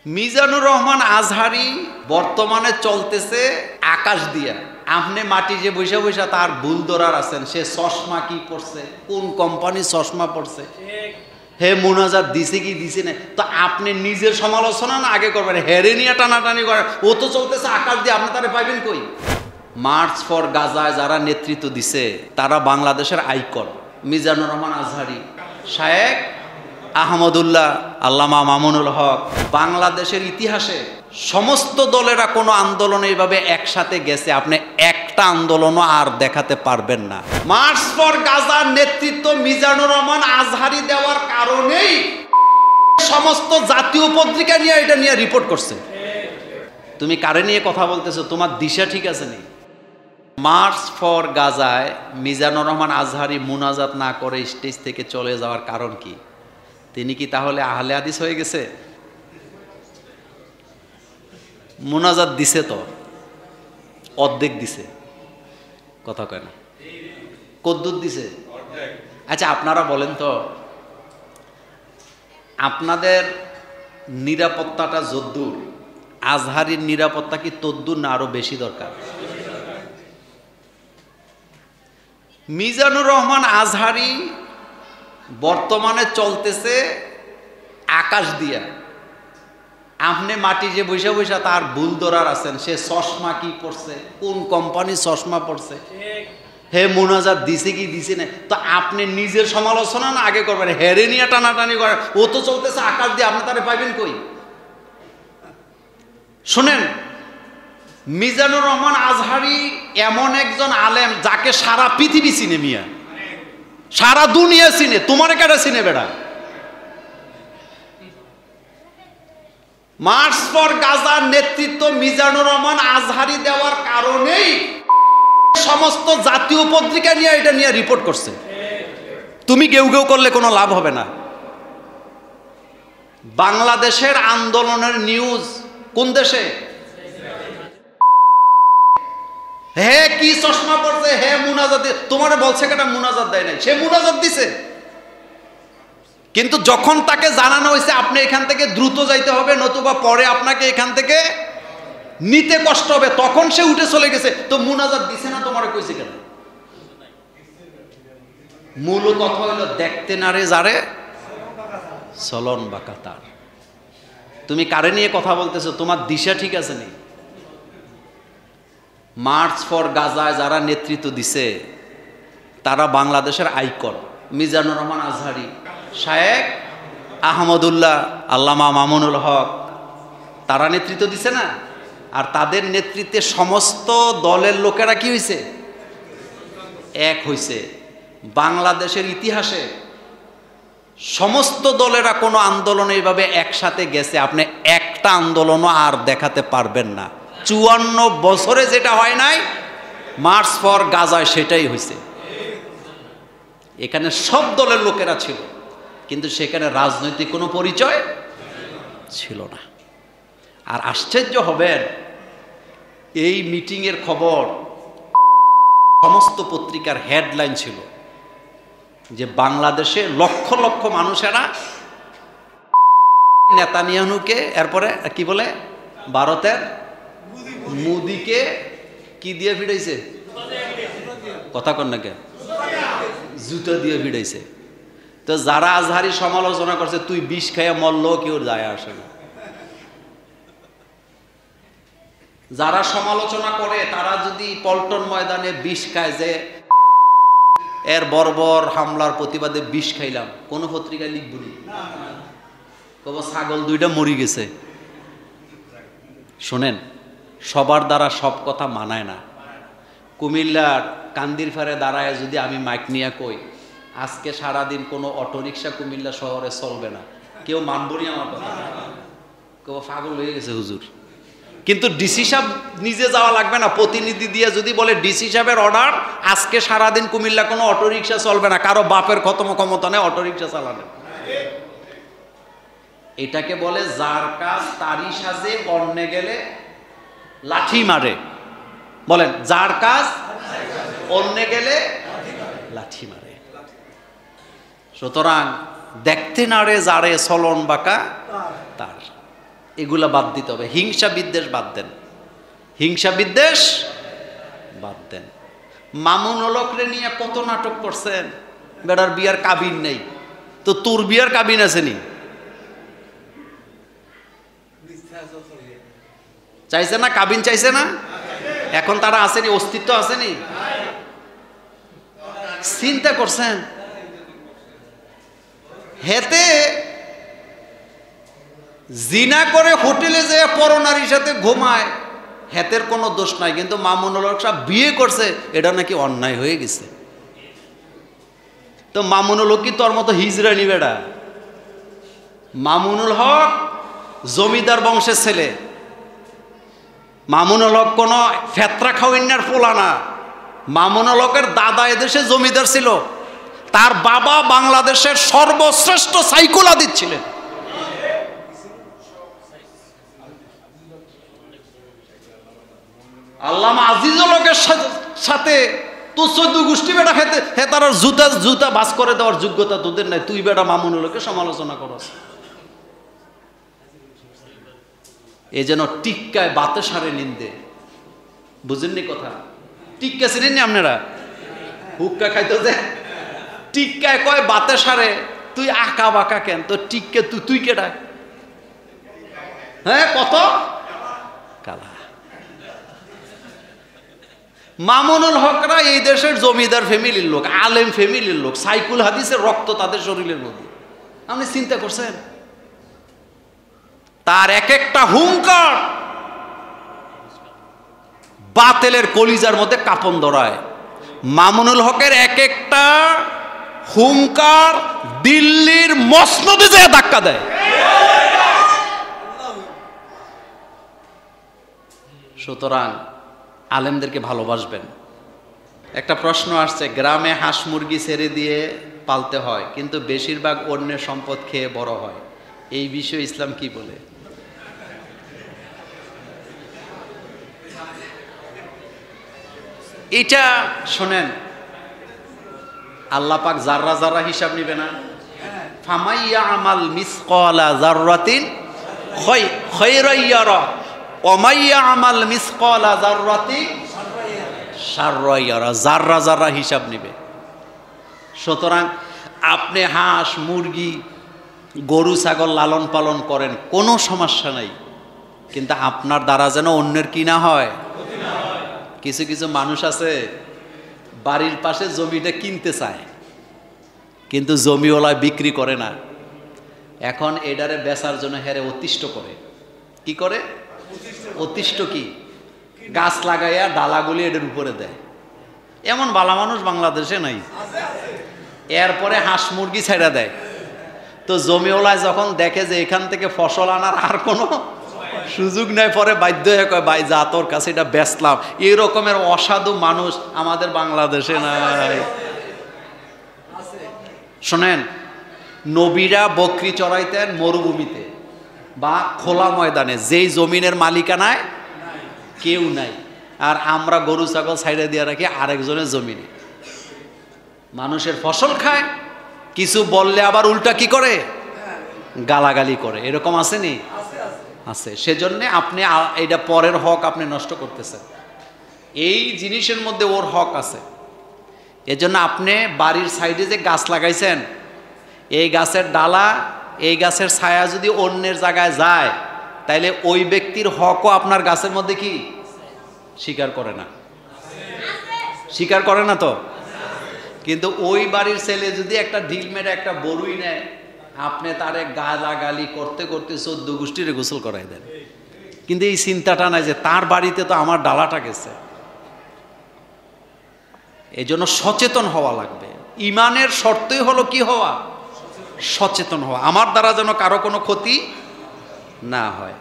মিজানুর রহমান আজহারি বর্তমানে চলতেছে আকাশ দিয়া। আপনি মাটি যে বৈশা বৈশা তার ভুল ধরার আছেন, সে চশমা কি পড়ছে, কোন কোম্পানির চশমা পড়ছে, হে মুনাজাত দিছে কি দিছে না, তো আপনি নিজের সমালোচনা না আগে করবেন, হেরে নিয়ে টানাটানি করেন। ও তো চলতেছে আকাশ দিয়ে, আপনি তারা পাইবেন কই? মার্চ ফর গাজায় যারা নেতৃত্ব দিছে তারা বাংলাদেশের আইকন। মিজানুর রহমান আজহারি, শায়েখ আহমদুল্লাহ, আল্লামা মামুনুল হক। বাংলাদেশের ইতিহাসে সমস্ত দলেরা কোনো আন্দোলনে এইভাবে একসাথে গেছে আপনি একটা আন্দোলনও আর দেখাতে পারবেন না। মার্চ ফর গাজার নেতৃত্ব মিজানুর রহমান আজহারি দেওয়ার কারণেই সমস্ত জাতীয় পত্রিকা নিয়ে এটা নিয়ে রিপোর্ট করছে। তুমি কারে নিয়ে কথা বলতেছো? তোমার দিশা ঠিক আছে নি? মার্চ ফর গাজায় মিজানুর রহমান আজহারি মুনাজাত না করে স্টেজ থেকে চলে যাওয়ার কারণ কি? তিনি কি তাহলে আহলে হাদিস হয়ে গেছে? মুনাজাত দিছে তো অর্ধেক দিছে, কথা কয় না, কদ্দুর দিছে। আচ্ছা আপনারা বলেন তো, আপনাদের নিরাপত্তাটা যদ্দূর, আজহারির নিরাপত্তা কি তদ্দূর না আরো বেশি দরকার? মিজানুর রহমান আজহারি বর্তমানে চলতেছে আকাশ দিয়া। আপনি মাটি যে বৈশা বৈশা তার ভুল ধরার আছেন, সে চশমা কি পড়ছে, কোন কোম্পানির চশমা পড়ছে, হে মুনাজাত দিছে কি দিছে না, তো আপনি নিজের সমালোচনা না আগে করবেন, হেরে নিয়ে টানাটানি করেন। ও তো চলতেছে আকাশ দিয়ে, আপনি তারা পাইবেন কই? শুনেন, মিজানুর রহমান আজহারি এমন একজন আলেম যাকে সারা পৃথিবী চিনে, মিয়া সারা দুনিয়া চিনে। তোমার কেটা চিনে বেড়া? মার্চ ফর গাজার নেতৃত্ব মিজানুর রহমান আজহারি দেওয়ার কারণেই সমস্ত জাতীয় পত্রিকা নিয়ে এটা নিয়ে রিপোর্ট করছে। তুমি কেউ কেউ করলে কোনো লাভ হবে না। বাংলাদেশের আন্দোলনের নিউজ কোন দেশে? হে কি চশমা পড়ছে, হে মুনাজাত, তোমার বলছে কেটা মুনাজাত দেয় নাই, সে মুনাজাত দিছে। কিন্তু যখন তাকে জানানো হয়েছে আপনি এখান থেকে দ্রুত যাইতে হবে, নতুবা পরে আপনাকে এখান থেকে নিতে কষ্ট হবে, তখন সে উঠে চলে গেছে। তো মুনাজাত দিছে না, তোমার কইছে কেন? মূল কথা হলো দেখতে না রে যারে চলন বা কাতার। তুমি কারে নিয়ে কথা বলতেছো? তোমার দিশা ঠিক আছে নি? মার্চ ফর গাজায় যারা নেতৃত্ব দিছে তারা বাংলাদেশের আইকন। মিজানুর রহমান আজহারি, শায়েখ আহমদুল্লাহ, আল্লামা মামুনুল হক, তারা নেতৃত্ব দিছে না? আর তাদের নেতৃত্বে সমস্ত দলের লোকেরা কি হয়েছে? এক হয়েছে। বাংলাদেশের ইতিহাসে সমস্ত দলেরা কোনো আন্দোলনে এইভাবে একসাথে গেছে আপনি একটা আন্দোলনও আর দেখাতে পারবেন না। 54 বছরে যেটা হয় নাই, মার্চ ফর গাজায় সেটাই হয়েছে। এখানে সব দলের লোকেরা ছিল, কিন্তু সেখানে রাজনৈতিক কোনো পরিচয় ছিল না। আর আশ্চর্য হবেন, এই মিটিংয়ের খবর সমস্ত পত্রিকার হেডলাইন ছিল যে বাংলাদেশে লক্ষ লক্ষ মানুষেরা নেতানিয়াহুকে, এরপরে কি বলে, ভারতের মোদিকে কি দিয়ে ভিড়াইছে? কথা কন না কে? জুতো দিয়ে ভিড়াইছে। তো যারা আজহারি সমালোচনা করছে, তুই বিষ খাইয়া মরলেও কেউ যায় আসে না। যারা সমালোচনা করে তারা যদি পল্টন ময়দানে বিষ খায় যে এর বর্বর হামলার প্রতিবাদে বিষ খাইলাম, কোন পত্রিকায় লিখবনি, কব ছাগল দুইটা মরি গেছে। শোনেন, সবার দ্বারা সব কথা মানায় না। কুমিল্লার কান্দির ফারে দাঁড়ায় যদি আমি মাইক নিয়ে কই আজকে সারাদিন কোনো অটোরিকশা কুমিল্লা শহরে চলবে না, কেউ মানবনি আমার কথা, কেউ পাগল হয়ে গেছে হুজুর। কিন্তু ডিসি সাহেব নিজে যাওয়া লাগবে না, প্রতিনিধি দিয়ে যদি বলে ডিসি সাহেবের অর্ডার আজকে সারাদিন কুমিল্লা কোনো অটোরিকশা চলবে না, কারো বাপের ক্ষমতা নেই অটোরিকশা চালানো। এটাকে বলে যার কাজ তারই সাজে, অন্যে গেলে লাঠি মারে। বলেন, যার কাজ অন্যে গেলে লাঠি মারে। সুতরাং দেখতে না রে যারে চলন বাঁকা তার, এগুলা বাদ দিতে হবে। হিংসা বিদ্বেষ বাদ দেন, হিংসা বিদ্বেষ বাদ দেন। মামুন হলকরে নিয়ে কত নাটক করছেন, বেটার বিয়ার কাবিন নেই, তো তোর বিয়ার কাবিন আছে নি? চাইছে না, কাবিন চাইছে না? এখন তারা আসেনি, অস্তিত্ব আসেনি? চিন্তা করছেন? হেতে জিনা করে হোটেলে যে পরনারীর সাথে ঘুমায়, হেতের কোনো দোষ নাই, কিন্তু মামুনুল হক সাহেব বিয়ে করছে, এটা নাকি অন্যায় হয়ে গেছে। তো মামুনুল হক কি তোর মতো হিজড়া নি বেটা? মামুনুল হক জমিদার বংশের ছেলে, মামুনুল হক কোনো ফেতরা খাওয়াইনার পোলা না। মামুনুল হকের দাদা এদেশে জমিদার ছিল, তার বাবা বাংলাদেশের সর্বশ্রেষ্ঠ সাইকুলা দিচ্ছিলেন। আল্লামা আজিজুল হকের সাথে তো 14 গোষ্ঠী বেটা হেতার জুতা জুতা বাস করে দেওয়ার যোগ্যতা তোদের নাই, তুই বেটা মামুনুল হকের সমালোচনা করস। এ যেন টিক্কায় বাতে সারে নিন্দে, বুঝেননি কথা? টিক্কা চিনেননি আপনারা? হুক্কা খাইতো যে টিক্কায় কয় বাতে সারে, তুই আঁকা বাঁকা কেন? তো টিক্কা তুই কেটা? হ্যাঁ, কত কালা। মামুনুল হকরা এই দেশের জমিদার ফ্যামিলির লোক, আলেম ফ্যামিলির লোক, সাইকুল হাদিসের রক্ত তাদের শরীরের মধ্যে। আপনি চিন্তা করছেন? তার এক একটা হুঙ্কার বাতেলের কলিজার মধ্যে কাঁপন ধরায়। মামুনুল হকের এক একটা হুঙ্কার দিল্লির মসনদে যায় ধাক্কা দেয়। সুতরাং আলেমদেরকে ভালোবাসবেন। একটা প্রশ্ন আসছে, গ্রামে হাঁস মুরগি ছেড়ে দিয়ে পালতে হয়, কিন্তু বেশিরভাগ অন্যের সম্পদ খেয়ে বড় হয়, এই বিষয়ে ইসলাম কি বলে? এটা শোনেন, আল্লাহ পাক জাররা জাররা হিসাব নিবে না? ফামাইয়া আমাল মিসকালা জাররাতিন খায়রান ইয়ারা ওয়া মাইয়া আমাল মিসকালা জাররাতিন শাররান ইয়ারা, জাররা জাররা হিসাব নিবে। সুতরাং আপনি হাঁস মুরগি গরু ছাগল লালন পালন করেন, কোনো সমস্যা নাই, কিন্তু আপনার দ্বারা যেন অন্যের কি না হয়। কিছু কিছু মানুষ আছে বাড়ির পাশে জমিটা কিনতে চায়, কিন্তু জমিওয়ালা বিক্রি করে না। এখন এটারে বেচার জন্য হেরে অতিষ্ঠ করে। কি করে? অতিষ্ঠ কি? গাছ লাগাইয়া ডালাগুলি এটার উপরে দেয়। এমন বালা মানুষ বাংলাদেশে নাই। এরপরে হাঁস মুরগি ছেড়ে দেয়। তো জমিওয়ালায় যখন দেখে যে এখান থেকে ফসল আনার আর কোনো সুযোগ নেই, পরে বাধ্য হয়ে কয়, ভাই যা, তোর কাছে এটা বেচলাম। এই রকমের অসাধু মানুষ আমাদের বাংলাদেশে নাই। শোনেন, নবীরা বকরি চড়াইতেন মরুভূমিতে বা খোলা ময়দানে, যেই জমিনের মালিকানায় কেউ নাই। আর আমরা গরু ছাগল সাইডে দিয়ে রাখি আরেকজনের জমিনে। মানুষের ফসল খায়, কিছু বললে আবার উল্টা কি করে? গালাগালি করে। এরকম আসেনি? আছে। সেজন্য আপনি এটা পরের হক আপনি নষ্ট করতেছেন। এই জিনিসের মধ্যে ওর হক আছে। এজন্য আপনি বাড়ির সাইডে যে গাছ লাগাইছেন, এই গাছের ডালা, এই গাছের ছায়া যদি অন্যের জায়গায় যায়, তাইলে ওই ব্যক্তির হকও আপনার গাছের মধ্যে কি স্বীকার করে না? স্বীকার করে না তো? কিন্তু ওই বাড়ির ছেলে যদি একটা ঢিল মেরে একটা বড়ুই নেয়, আপনি তারে গালাগালি করতে করতে 14 গোষ্ঠীরে গোসল করাই দেন। কিন্তু এই চিন্তাটা নাই যে তার বাড়িতে তো আমার ডালাটা গেছে। এই জন্য সচেতন হওয়া লাগবে। ইমানের শর্তই হলো কি হওয়া? সচেতন হওয়া। আমার দ্বারা যেন কারো কোনো ক্ষতি না হয়।